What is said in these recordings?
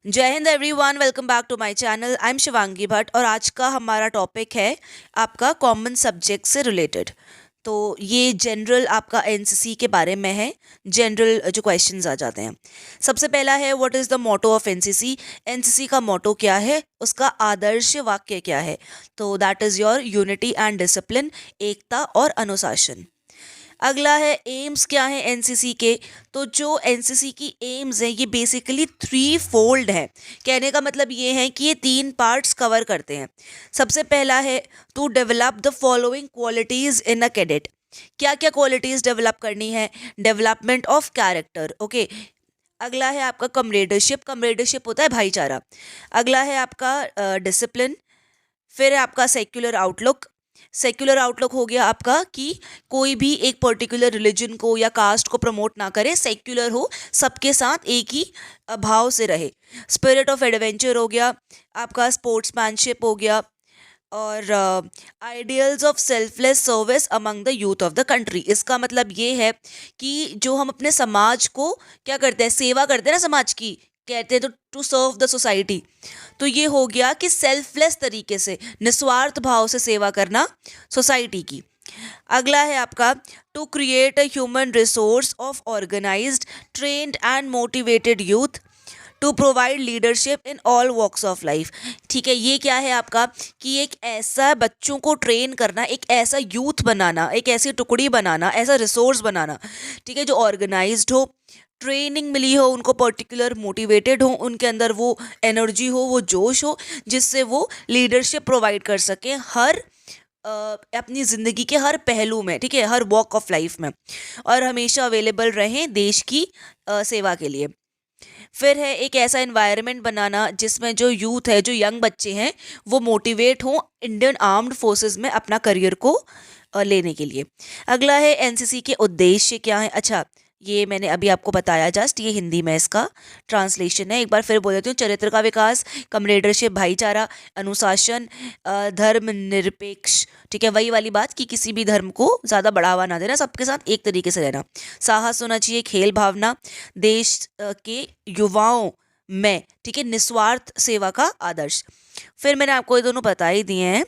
जय हिंद everyone, welcome back to my channel. I am Shivangi Bhatt और आज का हमारा टॉपिक है आपका कॉमन सब्जेक्ट से रिलेटेड। तो ये जनरल आपका एनसीसी के बारे में है। जनरल जो क्वेश्चंस आ जाते हैं, सबसे पहला है what is the motto of NCC. NCC का मोटो क्या है, उसका आदर्श वाक्य क्या है। तो that is your unity and discipline, एकता और अनुशासन। अगला है एम्स क्या है एनसीसी के। तो जो एनसीसी की एम्स हैं ये बेसिकली थ्री फोल्ड है। कहने का मतलब ये है कि ये तीन पार्ट्स कवर करते हैं। सबसे पहला है to develop the following qualities in a cadet. क्या क्या क्वालिटीज़ डेवलप करनी है। Development of character, okay. अगला है आपका कमरेडरशिप, कमरेडरशिप होता है भाईचारा। अगला है आपका डिसिप्लिन। फिर है आपका सेक्युलर आउटलुक। सेक्युलर आउटलुक हो गया आपका कि कोई भी एक पर्टिकुलर रिलीजन को या कास्ट को प्रमोट ना करे, सेक्युलर हो, सबके साथ एक ही भाव से रहे। स्पिरिट ऑफ एडवेंचर हो गया आपका, स्पोर्ट्समैनशिप हो गया, और ideals of selfless service among the youth of the country. इसका मतलब ये है कि जो हम अपने समाज को क्या करते हैं, सेवा करते हैं ना समाज की, कहते हैं तो टू सर्व द सोसाइटी। तो ये हो गया कि सेल्फलेस तरीके से, निस्वार्थ भाव से सेवा करना सोसाइटी की। अगला है आपका to create a human resource of organised, trained and motivated youth, to provide leadership in all walks of life. ठीक है, ये क्या है आपका कि एक ऐसा बच्चों को ट्रेन करना, एक ऐसा यूथ बनाना, एक ऐसी टुकड़ी बनाना, ऐसा रिसोर्स बनाना, ठीक है, जो ऑर्गेनाइज्ड हो, ट्रेनिंग मिली हो उनको, पर्टिकुलर मोटिवेटेड हो, उनके अंदर वो एनर्जी हो, वो जोश हो, जिससे वो लीडरशिप प्रोवाइड कर सकें हर अपनी ज़िंदगी के हर पहलू में, ठीक है, हर वॉक ऑफ लाइफ में, और हमेशा अवेलेबल रहें देश की सेवा के लिए। फिर है एक ऐसा इन्वायरमेंट बनाना जिसमें जो यूथ है, जो यंग बच्चे हैं, वो मोटिवेट हों इंडियन आर्म्ड फोर्सेस में अपना करियर को लेने के लिए। अगला है एनसीसी के उद्देश्य क्या है। अच्छा, ये मैंने अभी आपको बताया, जस्ट ये हिंदी में इसका ट्रांसलेशन है। एक बार फिर बोल देती हूँ। चरित्र का विकास, कमरेडरशिप भाईचारा, अनुशासन, धर्म निरपेक्ष, ठीक है, वही वाली बात कि किसी भी धर्म को ज़्यादा बढ़ावा ना देना, सबके साथ एक तरीके से रहना। साहस होना चाहिए, खेल भावना, देश के युवाओं में, ठीक है, निस्वार्थ सेवा का आदर्श। फिर मैंने आपको ये दोनों बता ही दिए हैं,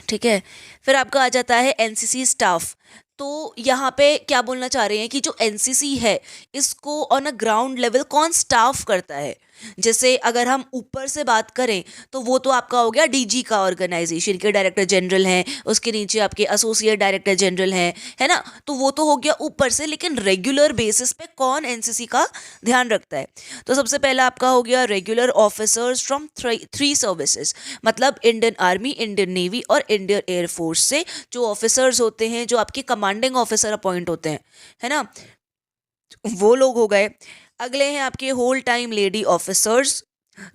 ठीक है। फिर आपका आ जाता है एनसीसी स्टाफ। तो यहाँ पे क्या बोलना चाह रहे हैं कि जो एनसीसी है इसको ऑन अ ग्राउंड लेवल कौन स्टाफ करता है। जैसे अगर हम ऊपर से बात करें तो वो तो आपका हो गया डीजी का, ऑर्गेनाइजेशन के डायरेक्टर जनरल हैं, उसके नीचे आपके एसोसिएट डायरेक्टर जनरल हैं, है ना। तो वो तो हो गया ऊपर से, लेकिन रेगुलर बेसिस पे कौन एनसीसी का ध्यान रखता है। तो सबसे पहला आपका हो गया regular officers from three services, मतलब इंडियन आर्मी, इंडियन नेवी और इंडियन एयरफोर्स से जो ऑफिसर्स होते हैं, जो आपके कमांडिंग ऑफिसर अपॉइंट होते हैं, है ना, वो लोग हो गए। अगले हैं आपके होल टाइम लेडी ऑफिसर्स,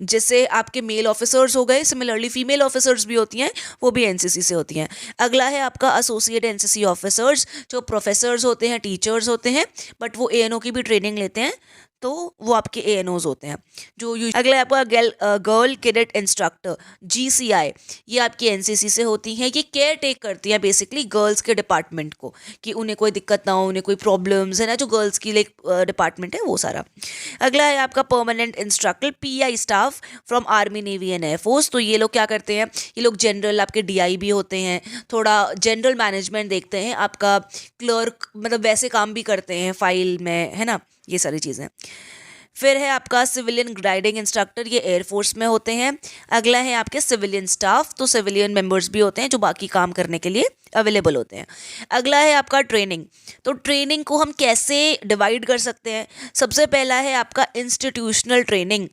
जैसे आपके मेल ऑफिसर्स हो गए, सिमिलरली फीमेल ऑफिसर्स भी होती हैं, वो भी एनसीसी से होती हैं। अगला है आपका एसोसिएट एनसीसी ऑफिसर्स, जो प्रोफेसर्स होते हैं, टीचर्स होते हैं, बट वो एएनओ की भी ट्रेनिंग लेते हैं, तो वो आपके एएनओज होते हैं जो अगला है आपका गर्ल कैडेट इंस्ट्रक्टर, जीसीआई, ये आपकी एनसीसी से होती हैं। ये केयर टेक करती हैं बेसिकली गर्ल्स के डिपार्टमेंट को, कि उन्हें कोई दिक्कत ना हो, उन्हें कोई प्रॉब्लम्स है ना, जो गर्ल्स की लाइक डिपार्टमेंट है वो सारा। अगला है आपका permanent instructor, pi staff from army, navy and air force. तो ये लोग क्या करते हैं, ये लोग जनरल आपके डीआई भी होते हैं, थोड़ा जनरल मैनेजमेंट देखते हैं, आपका क्लर्क मतलब वैसे काम भी करते हैं फाइल में, है ना, ये सारी चीज़ें। फिर है आपका सिविलियन ग्राइडिंग इंस्ट्रक्टर, ये एयरफोर्स में होते हैं। अगला है आपके सिविलियन स्टाफ, तो सिविलियन मेंबर्स भी होते हैं जो बाकी काम करने के लिए अवेलेबल होते हैं। अगला है आपका ट्रेनिंग। तो ट्रेनिंग को हम कैसे डिवाइड कर सकते हैं। सबसे पहला है आपका इंस्टीट्यूशनल ट्रेनिंग,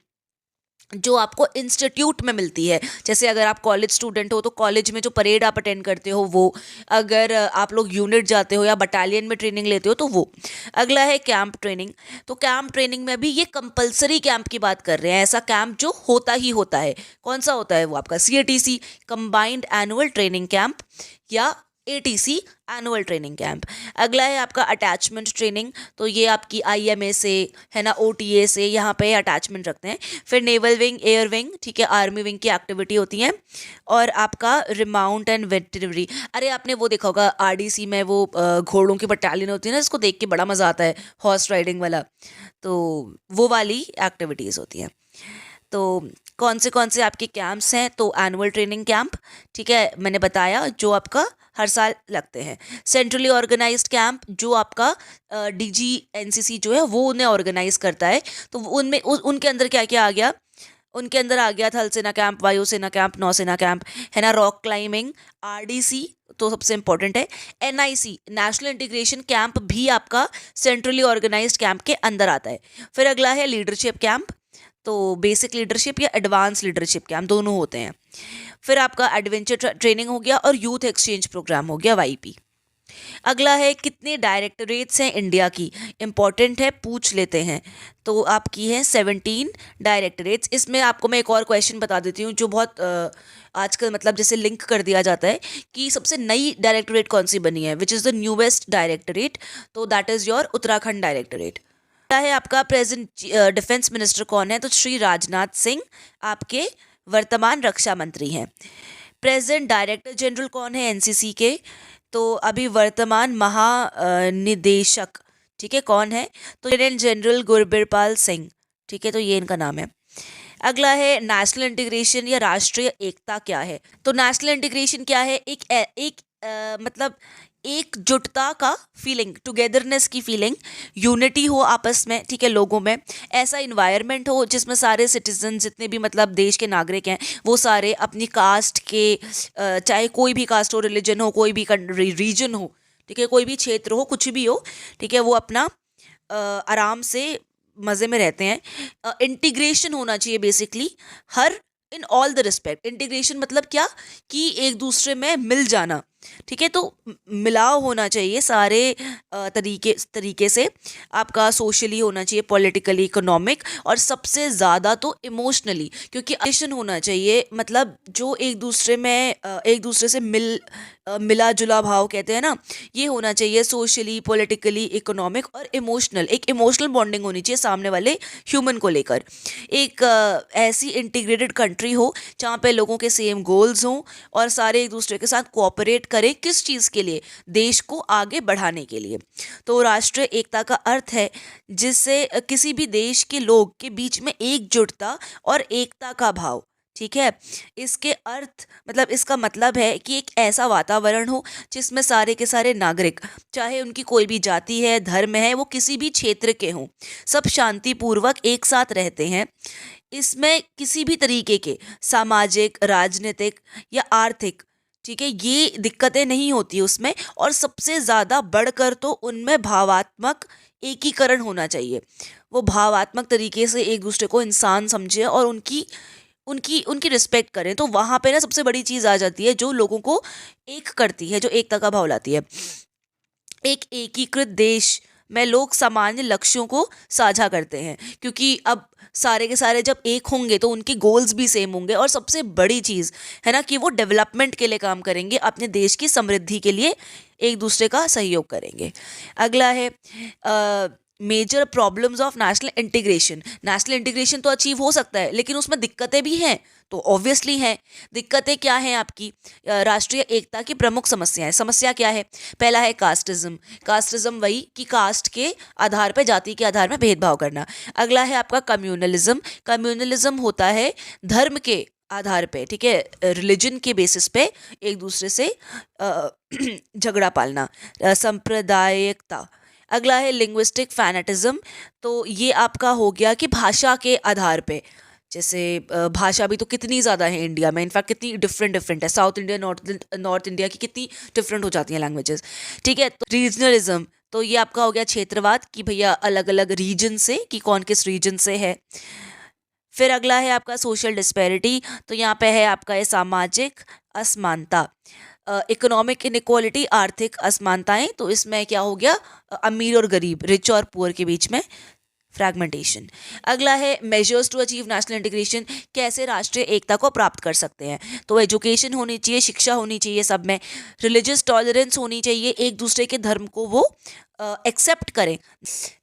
जो आपको इंस्टीट्यूट में मिलती है। जैसे अगर आप कॉलेज स्टूडेंट हो तो कॉलेज में जो परेड आप अटेंड करते हो वो, अगर आप लोग यूनिट जाते हो या बटालियन में ट्रेनिंग लेते हो तो वो। अगला है कैंप ट्रेनिंग। तो कैंप ट्रेनिंग में भी ये कंपलसरी कैंप की बात कर रहे हैं, ऐसा कैंप जो होता ही होता है। कौन सा होता है वो, आपका सीएटीसी, कंबाइंड एनुअल ट्रेनिंग कैंप, या ATC एनुअल ट्रेनिंग कैंप। अगला है आपका अटैचमेंट ट्रेनिंग, तो ये आपकी IMA से है ना, OTA से यहाँ पे अटैचमेंट रखते हैं। फिर नेवल विंग, एयर विंग, ठीक है, आर्मी विंग की एक्टिविटी होती है। और आपका रिमाउंट एंड वेटरनरी, अरे आपने वो देखा होगा RDC में वो घोड़ों की बटालियन होती है ना, जिसको देख के बड़ा मज़ा आता है, हॉर्स राइडिंग वाला, तो वो वाली एक्टिविटीज़ होती हैं। तो कौन से आपके कैंप्स हैं, तो एनुअल ट्रेनिंग कैंप, ठीक है, मैंने बताया, जो आपका हर साल लगते हैं। सेंट्रली ऑर्गेनाइज्ड कैंप, जो आपका DGNCC जो है वो उन्हें ऑर्गेनाइज करता है। तो उनमें उनके अंदर क्या क्या आ गया, उनके अंदर आ गया थल सेना कैंप, वायुसेना कैंप, नौसेना कैंप, है ना, रॉक क्लाइंबिंग, RDC तो सबसे इंपॉर्टेंट है। NIC नेशनल इंटीग्रेशन कैंप भी आपका सेंट्रली ऑर्गेनाइज्ड कैंप के अंदर आता है। फिर अगला है लीडरशिप कैंप, तो बेसिक लीडरशिप या एडवांस लीडरशिप कैंप दोनों होते हैं। फिर आपका एडवेंचर ट्रेनिंग हो गया और यूथ एक्सचेंज प्रोग्राम हो गया, YP। अगला है कितने डायरेक्टरेट्स हैं इंडिया की, इंपॉर्टेंट है, पूछ लेते हैं। तो आपकी है 17 डायरेक्टरेट्स। इसमें आपको मैं एक और क्वेश्चन बता देती हूँ, जो बहुत आजकल मतलब जैसे लिंक कर दिया जाता है कि सबसे नई डायरेक्टरेट कौन सी बनी है, which is the newest directorate, तो that is your Uttarakhand directorate. क्या है आपका प्रेजेंट डिफेंस मिनिस्टर कौन है, तो श्री राजनाथ सिंह आपके वर्तमान रक्षा मंत्री हैं। प्रेजेंट डायरेक्टर जनरल कौन है NCC के, तो अभी वर्तमान महानिदेशक, ठीक है, कौन है, तो लेफ्टिनेंट जनरल गुरबिरपाल सिंह, ठीक है, तो ये इनका नाम है। अगला है नेशनल इंटीग्रेशन या राष्ट्रीय एकता क्या है, तो नेशनल इंटीग्रेशन क्या है, एक मतलब एकजुटता का फीलिंग, टुगेदरनेस की फीलिंग, यूनिटी हो आपस में, ठीक है, लोगों में, ऐसा इन्वायरमेंट हो जिसमें सारे सिटीजन, जितने भी मतलब देश के नागरिक हैं, वो सारे अपनी कास्ट के, चाहे कोई भी कास्ट हो, रिलीजन हो, कोई भी रीजन हो, ठीक है, कोई भी क्षेत्र हो, कुछ भी हो, ठीक है, वो अपना आराम से मज़े में रहते हैं। इंटीग्रेशन होना चाहिए basically, her in all the respect. Integration मतलब क्या, कि एक दूसरे में मिल जाना, ठीक है, तो मिलाव होना चाहिए सारे तरीके से। आपका सोशली होना चाहिए, पॉलिटिकली, इकोनॉमिक, और सबसे ज़्यादा तो इमोशनली, क्योंकि अटेंशन होना चाहिए, मतलब जो एक दूसरे में एक दूसरे से मिला जुला भाव कहते हैं ना, ये होना चाहिए, सोशली, पॉलिटिकली, इकोनॉमिक और इमोशनल। एक इमोशनल बॉन्डिंग होनी चाहिए सामने वाले ह्यूमन को लेकर। एक ऐसी इंटीग्रेटेड कंट्री हो जहाँ पे लोगों के सेम गोल्स हों और सारे एक दूसरे के साथ कोऑपरेट करें, किस चीज़ के लिए, देश को आगे बढ़ाने के लिए। तो राष्ट्रीय एकता का अर्थ है जिससे किसी भी देश के लोग के बीच में एकजुटता और एकता का भाव, ठीक है। इसके अर्थ मतलब इसका मतलब है कि एक ऐसा वातावरण हो जिसमें सारे के सारे नागरिक, चाहे उनकी कोई भी जाति है, धर्म है, वो किसी भी क्षेत्र के हों, सब शांतिपूर्वक एक साथ रहते हैं। इसमें किसी भी तरीके के सामाजिक, राजनीतिक या आर्थिक, ठीक है, ये दिक्कतें नहीं होती उसमें। और सबसे ज़्यादा बढ़कर तो उनमें भावात्मक एकीकरण होना चाहिए। वो भावात्मक तरीके से एक दूसरे को इंसान समझे और उनकी उनकी उनकी रिस्पेक्ट करें। तो वहाँ पे ना सबसे बड़ी चीज़ आ जाती है जो लोगों को एक करती है, जो एकता का भाव लाती है। एक एकीकृत देश में लोग सामान्य लक्ष्यों को साझा करते हैं, क्योंकि अब सारे के सारे जब एक होंगे तो उनके गोल्स भी सेम होंगे। और सबसे बड़ी चीज़ है ना कि वो डेवलपमेंट के लिए काम करेंगे, अपने देश की समृद्धि के लिए एक दूसरे का सहयोग करेंगे। अगला है major problems of national integration. National integration तो अचीव हो सकता है, लेकिन उसमें दिक्कतें भी हैं, तो ऑब्वियसली हैं। दिक्कतें क्या हैं आपकी, राष्ट्रीय एकता की प्रमुख समस्याएं। समस्या क्या है, पहला है कास्टिज्म। कास्टिज्म वही कि कास्ट के आधार पर, जाति के आधार में भेदभाव करना। अगला है आपका कम्युनलिज्म। कम्युनलिज्म होता है धर्म के आधार पे, ठीक है, रिलीजन के बेसिस पे एक दूसरे से झगड़ा पालना, सांप्रदायिकता। अगला है लिंग्विस्टिक फैनेटिज्म। तो ये आपका हो गया कि भाषा के आधार पे, जैसे भाषा भी तो कितनी ज़्यादा है इंडिया में, इनफैक्ट कितनी डिफरेंट है। साउथ इंडिया, नॉर्थ इंडिया की कितनी डिफरेंट हो जाती हैं लैंग्वेजेस, ठीक है। तो रीजनलिज्म, तो ये आपका हो गया क्षेत्रवाद, कि भैया अलग अलग रीजन से, कि कौन किस रीजन से है। फिर अगला है आपका सोशल डिस्पैरिटी। तो यहाँ पे है आपका ये सामाजिक असमानता, इकोनॉमिक इनइक्वालिटी, आर्थिक असमानताएं। तो इसमें क्या हो गया, अमीर और गरीब, रिच और पुअर के बीच में। फ्रैगमेंटेशन। अगला है measures to achieve national integration, कैसे राष्ट्रीय एकता को प्राप्त कर सकते हैं। तो एजुकेशन होनी चाहिए, शिक्षा होनी चाहिए सब में, रिलीजियस टॉलरेंस होनी चाहिए, एक दूसरे के धर्म को वो एक्सेप्ट करें,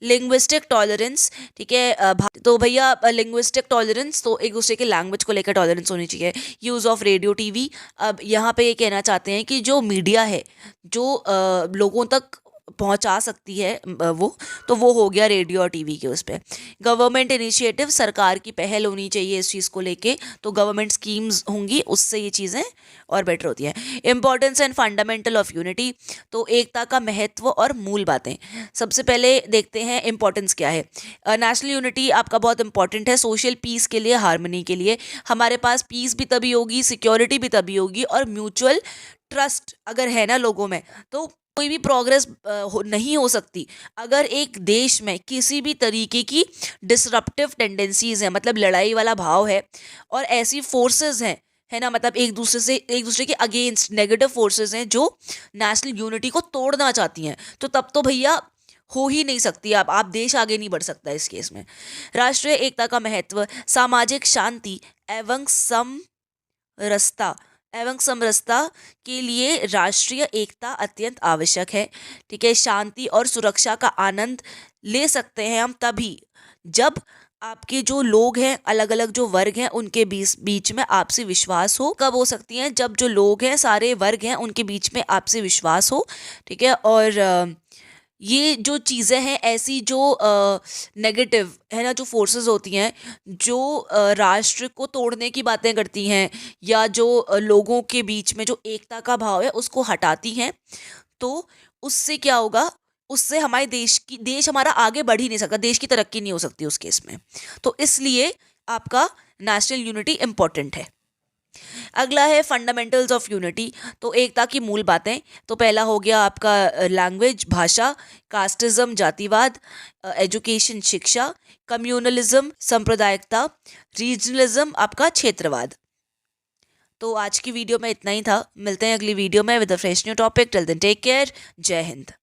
लिंग्विस्टिक टॉलरेंस, ठीक है। तो भैया लिंग्विस्टिक टॉलरेंस, तो एक दूसरे के लैंग्वेज को लेकर टॉलरेंस होनी चाहिए। यूज़ ऑफ रेडियो टीवी, अब यहाँ पे ये कहना चाहते हैं कि जो मीडिया है जो लोगों तक पहुंचा सकती है तो वो हो गया रेडियो और टीवी के उस पर। गवर्नमेंट इनिशिएटिव, सरकार की पहल होनी चाहिए इस चीज़ को लेके, तो गवर्नमेंट स्कीम्स होंगी, उससे ये चीज़ें और बेटर होती हैं। Importance and fundamental of unity, तो एकता का महत्व और मूल बातें। सबसे पहले देखते हैं इंपॉर्टेंस क्या है। नेशनल यूनिटी आपका बहुत इंपॉर्टेंट है सोशल पीस के लिए, हार्मनी के लिए। हमारे पास पीस भी तभी होगी, सिक्योरिटी भी तभी होगी, और म्यूचुअल ट्रस्ट अगर है ना लोगों में, तो कोई भी प्रोग्रेस नहीं हो सकती अगर एक देश में किसी भी तरीके की डिसरप्टिव टेंडेंसीज हैं, मतलब लड़ाई वाला भाव है और ऐसी फोर्सेस हैं, है ना, मतलब एक दूसरे के अगेंस्ट नेगेटिव फोर्सेस हैं जो नेशनल यूनिटी को तोड़ना चाहती हैं, तो तब तो भैया हो ही नहीं सकती, आप देश आगे नहीं बढ़ सकता इस केस में। राष्ट्रीय एकता का महत्व, सामाजिक शांति एवं समरसता के लिए राष्ट्रीय एकता अत्यंत आवश्यक है, ठीक है। शांति और सुरक्षा का आनंद ले सकते हैं हम तभी जब आपके जो लोग हैं, अलग अलग जो वर्ग हैं, उनके बीच में आपसी विश्वास हो। कब हो सकती हैं? जब जो लोग हैं, सारे वर्ग हैं, उनके बीच में आपसी विश्वास हो, ठीक है। और ये जो चीज़ें हैं ऐसी जो नेगेटिव है ना, जो फोर्सेस होती हैं जो राष्ट्र को तोड़ने की बातें करती हैं, या जो लोगों के बीच में जो एकता का भाव है उसको हटाती हैं, तो उससे क्या होगा, उससे हमारे देश हमारा आगे बढ़ ही नहीं सकता, देश की तरक्की नहीं हो सकती उस केस में। तो इसलिए आपका नेशनल यूनिटी इम्पोर्टेंट है। अगला है फंडामेंटल्स ऑफ यूनिटी, तो एकता की मूल बातें। तो पहला हो गया आपका लैंग्वेज, भाषा, कास्टिज्म, जातिवाद, एजुकेशन, शिक्षा, कम्युनलिज्म, सांप्रदायिकता, रीजनलिज्म, आपका क्षेत्रवाद। तो आज की वीडियो में इतना ही था, मिलते हैं अगली वीडियो में with a fresh new topic. Till then take care, जय हिंद।